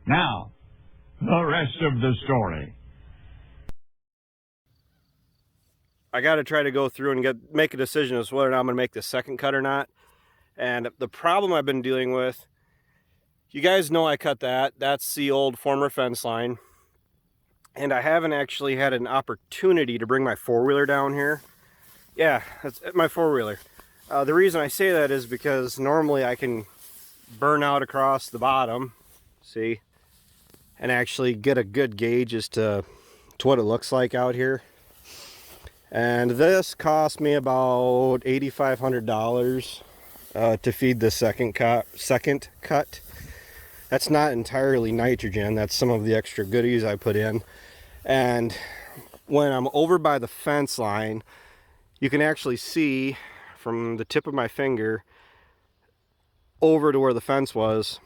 Now, the rest of the story. I got to try to go through and make a decision as to whether or not I'm going to make the second cut or not. And the problem I've been dealing with, you guys know I cut that. That's the old former fence line. And I haven't actually had an opportunity to bring my four-wheeler down here. Yeah, that's my four-wheeler. The reason I say that is because normally I can burn out across the bottom, see, and actually get a good gauge as to what it looks like out here. And this cost me about $8,500 to feed the second cut. That's not entirely nitrogen. That's some of the extra goodies I put in. And when I'm over by the fence line, you can actually see from the tip of my finger over to where the fence was,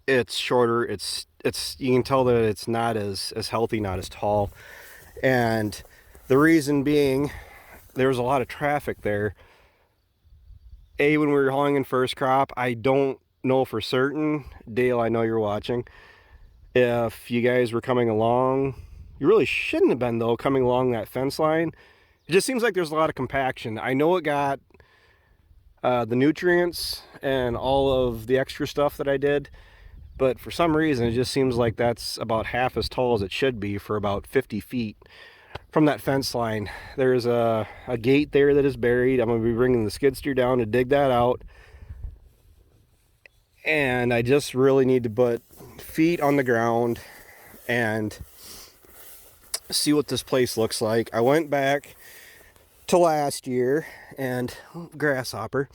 it's shorter. It's you can tell that it's not as healthy, not as tall. And the reason being, there was a lot of traffic there. When we were hauling in first crop, I don't know for certain, Dale, I know you're watching, if you guys were coming along. You really shouldn't have been, though, coming along that fence line. It just seems like there's a lot of compaction. I know it got the nutrients and all of the extra stuff that I did, but for some reason it just seems like that's about half as tall as it should be for about 50 feet from that fence line. There's a gate there that is buried. I'm going to be bringing the skid steer down to dig that out. And I just really need to put feet on the ground and see what this place looks like. I went back to last year and grasshopper,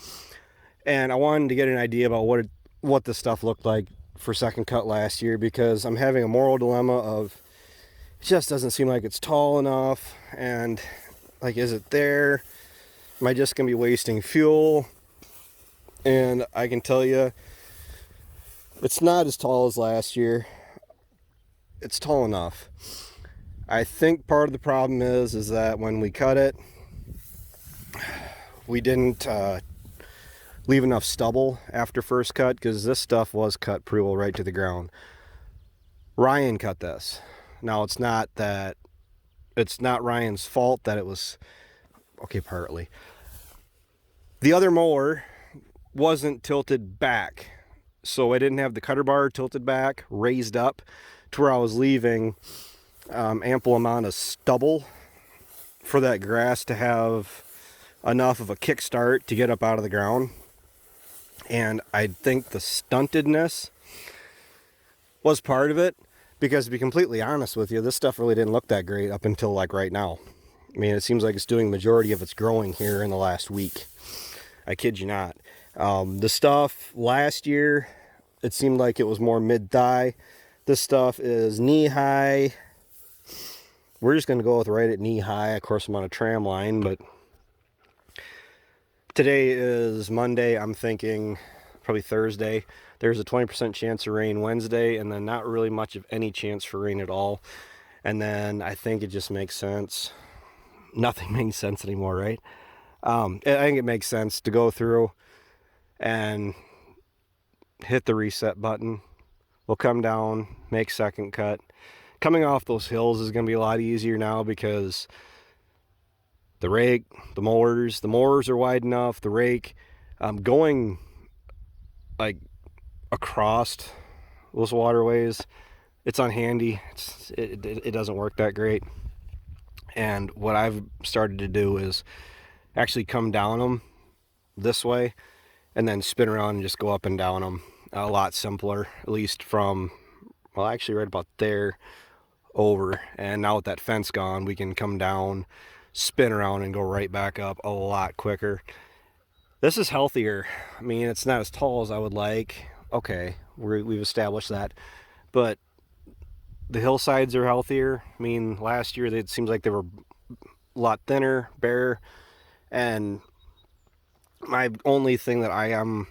and I wanted to get an idea about what this stuff looked like for second cut last year, because I'm having a moral dilemma of it just doesn't seem like it's tall enough, and like, is it there? Am I just gonna be wasting fuel? And I can tell you, it's not as tall as last year. It's tall enough. I think part of the problem is that when we cut it, we didn't leave enough stubble after first cut, because this stuff was cut pretty well right to the ground. Ryan cut this. Now, it's not Ryan's fault that it was, okay, partly. The other mower wasn't tilted back, so I didn't have the cutter bar tilted back, raised up to where I was leaving ample amount of stubble for that grass to have enough of a kickstart to get up out of the ground. And I think the stuntedness was part of it, because to be completely honest with you, this stuff really didn't look that great up until like right now. I mean, it seems like it's doing the majority of its growing here in the last week. I kid you not. The stuff last year, it seemed like it was more mid-thigh. This stuff is knee-high. We're just going to go with right at knee-high. Of course, I'm on a tram line, but today is Monday. I'm thinking probably Thursday. There's a 20% chance of rain Wednesday, and then not really much of any chance for rain at all. And then I think it just makes sense. Nothing makes sense anymore, right? I think it makes sense to go through and hit the reset button. We'll come down, make second cut. Coming off those hills is going to be a lot easier now, because the rake, the mowers are wide enough. The rake, going like across those waterways, it's unhandy. It doesn't work that great. And what I've started to do is actually come down them this way and then spin around and just go up and down them. A lot simpler, at least from, well, actually right about there over. And now with that fence gone, we can come down, spin around, and go right back up a lot quicker. This is healthier. I mean, it's not as tall as I would like. Okay, we've established that. But the hillsides are healthier. I mean, last year it seems like they were a lot thinner, bare. And my only thing that I am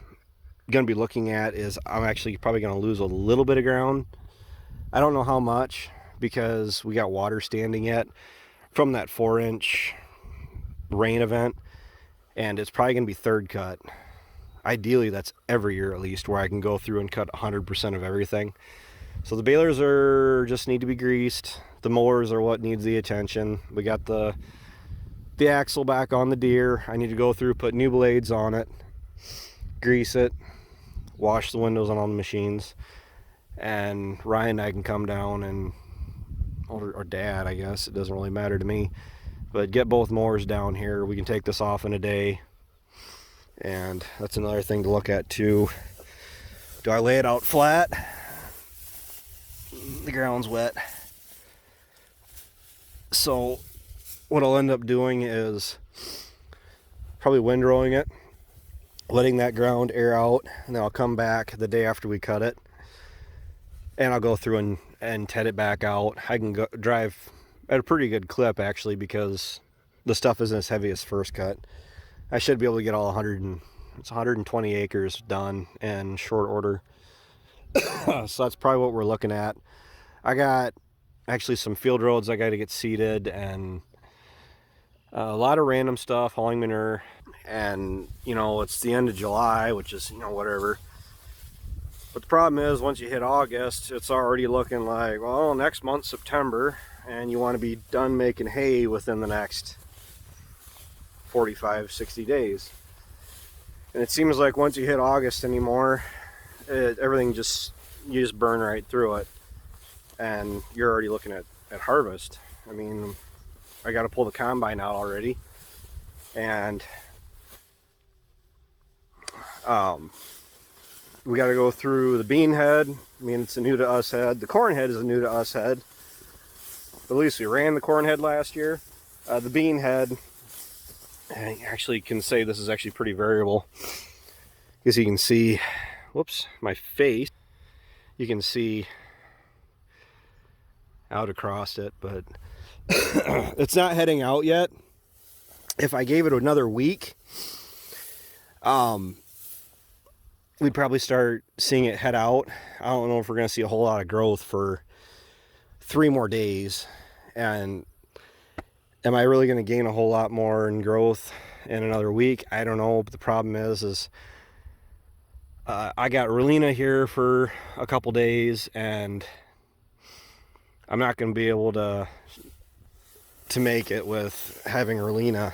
going to be looking at is I'm actually probably going to lose a little bit of ground. I don't know how much, because we got water standing yet from that 4-inch rain event, and it's probably going to be third cut. ideally that's every year at least, where I can go through and cut 100% of everything. So the balers just need to be greased. The mowers are what needs the attention. We got the axle back on the Deere. I need to go through, put new blades on it, grease it, wash the windows on all the machines, and Ryan and I can come down and, or Dad, I guess, it doesn't really matter to me, but get both mowers down here. We can take this off in a day. And that's another thing to look at too. Do I lay it out flat? The ground's wet. So what I'll end up doing is probably windrowing it, letting that ground air out, and then I'll come back the day after we cut it, and I'll go through and ted it back out. I can go drive at a pretty good clip actually, because the stuff isn't as heavy as first cut. I should be able to get all 120 acres done in short order. So that's probably what we're looking at. I got actually some field roads I got to get seeded, and a lot of random stuff, hauling manure. And you know, it's the end of July, which is, you know, whatever. But the problem is, once you hit August, it's already looking like, well, next month, September, and you want to be done making hay within the next 45, 60 days. And it seems like once you hit August anymore, everything you just burn right through it, and you're already looking at harvest. I mean, I got to pull the combine out already, and we got to go through the bean head. I mean, it's a new to us head. The corn head is a new to us head. At least we ran the corn head last year. The bean head, I actually can say this is actually pretty variable, because you can see, whoops, my face. You can see out across it, but it's not heading out yet. If I gave it another week, we'd probably start seeing it head out. I don't know if we're going to see a whole lot of growth for 3 more days. And am I really going to gain a whole lot more in growth in another week? I don't know. But the problem is I got Relina here for a couple days, and I'm not going to be able to make it with having Relina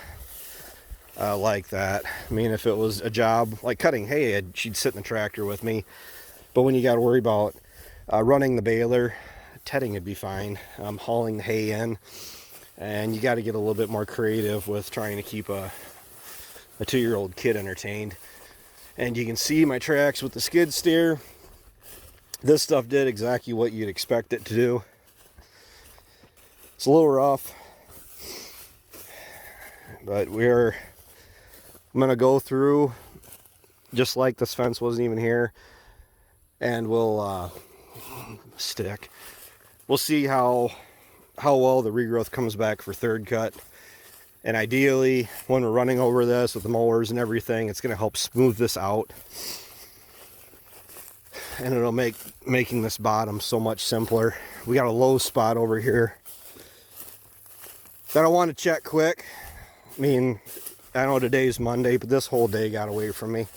like that. I mean, if it was a job like cutting hay, she'd sit in the tractor with me. But when you got to worry about running the baler, tedding would be fine. Hauling the hay in, and you got to get a little bit more creative with trying to keep a 2-year-old kid entertained. And you can see my tracks with the skid steer. This stuff did exactly what you'd expect it to do. It's a little rough, but I'm gonna go through just like this fence wasn't even here, and we'll stick. We'll see how well the regrowth comes back for third cut. And ideally, when we're running over this with the mowers and everything, it's going to help smooth this out. And it'll make making this bottom so much simpler. We got a low spot over here that I want to check quick. I mean, I know today's Monday, but this whole day got away from me.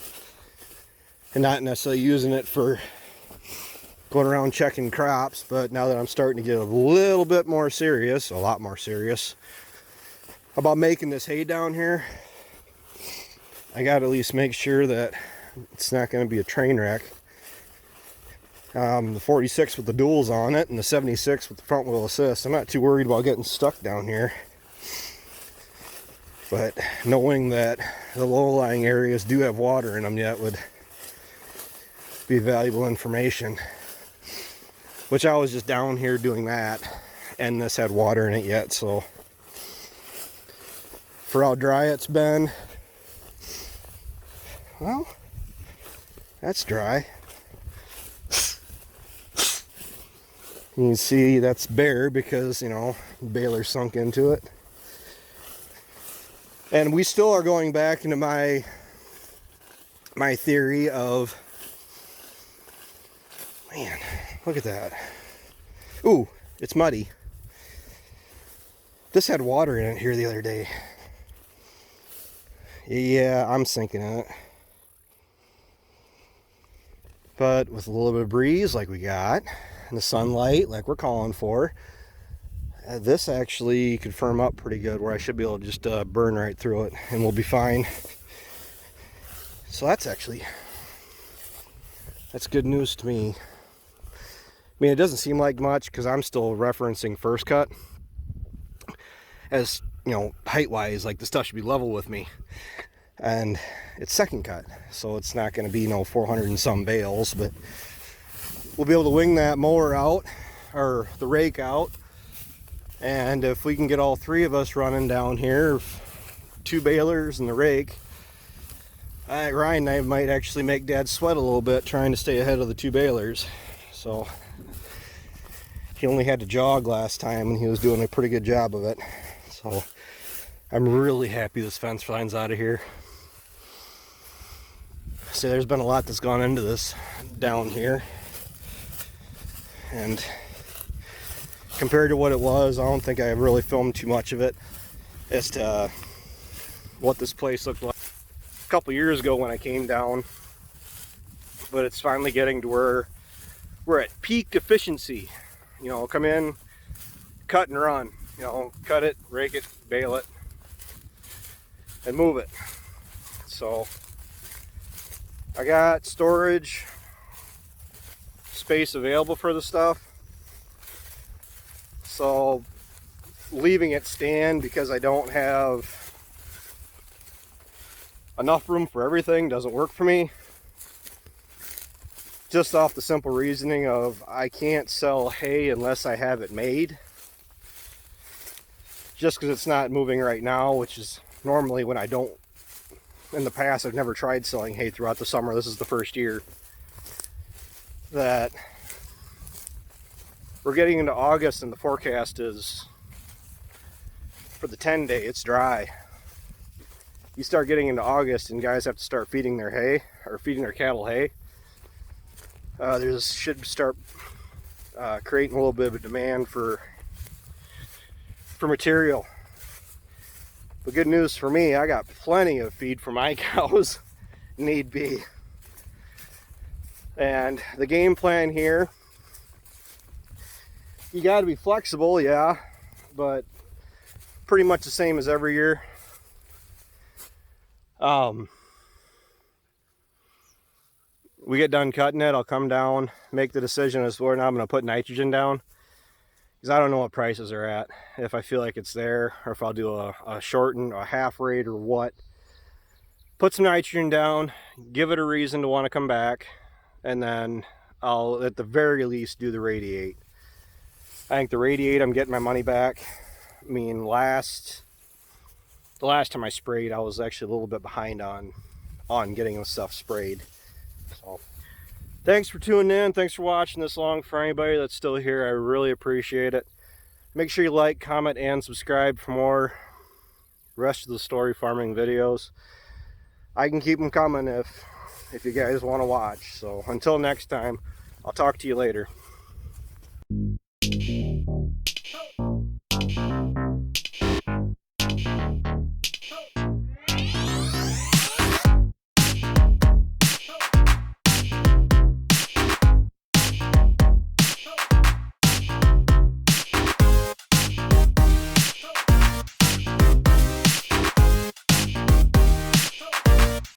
And not necessarily using it for going around checking crops, but now that I'm starting to get a little bit more serious, a lot more serious, about making this hay down here, I got to at least make sure that it's not going to be a train wreck. The 46 with the duals on it and the 76 with the front wheel assist, I'm not too worried about getting stuck down here. But knowing that the low-lying areas do have water in them yet would be valuable information. Which I was just down here doing that, and this had water in it yet, so for how dry it's been, well, that's dry. You can see that's bare because, you know, the baler sunk into it. And we still are going back into my theory of, man, look at that. Ooh, it's muddy. This had water in it here the other day. Yeah, I'm sinking in it. But with a little bit of breeze like we got, and the sunlight like we're calling for, this actually could firm up pretty good where I should be able to just burn right through it and we'll be fine. So that's good news to me. I mean, it doesn't seem like much because I'm still referencing first cut. As, you know, height-wise, like the stuff should be level with me. And it's second cut, so it's not going to be no 400 and some bales, but we'll be able to wing that mower out, or the rake out. And if we can get all three of us running down here, 2 balers and the rake, Ryan and I might actually make Dad sweat a little bit trying to stay ahead of the 2 balers. So he only had to jog last time and he was doing a pretty good job of it. So I'm really happy this fence line's out of here. See, there's been a lot that's gone into this down here. And compared to what it was, I don't think I really filmed too much of it as to what this place looked like a couple years ago when I came down. But it's finally getting to where we're at peak efficiency. You know, come in, cut and run. You know, cut it, rake it, bale it, and move it. So I got storage space available for the stuff. So leaving it stand because I don't have enough room for everything doesn't work for me. Just off the simple reasoning of I can't sell hay unless I have it made. Just because it's not moving right now, which is normally when I don't. In the past, I've never tried selling hay throughout the summer. This is the first year that we're getting into August and the forecast is for the 10-day, it's dry. You start getting into August and guys have to start feeding their hay, or feeding their cattle hay. Should start creating a little bit of a demand for material. But good news for me, I got plenty of feed for my cows, need be. And the game plan here, you got to be flexible, yeah, but pretty much the same as every year. We get done cutting it, I'll come down, make the decision as to whether or not I'm going to put nitrogen down. Because I don't know what prices are at, if I feel like it's there, or if I'll do a shorten, a half rate, or what. Put some nitrogen down, give it a reason to want to come back, and then I'll, at the very least, do the radiate. I think the radiate, I'm getting my money back. I mean, the last time I sprayed, I was actually a little bit behind on getting the stuff sprayed. So thanks for tuning in. Thanks for watching this long. For anybody that's still here, I really appreciate it. Make sure you like, comment, and subscribe for more rest of the story farming videos. I can keep them coming if you guys want to watch. So until next time, I'll talk to you later.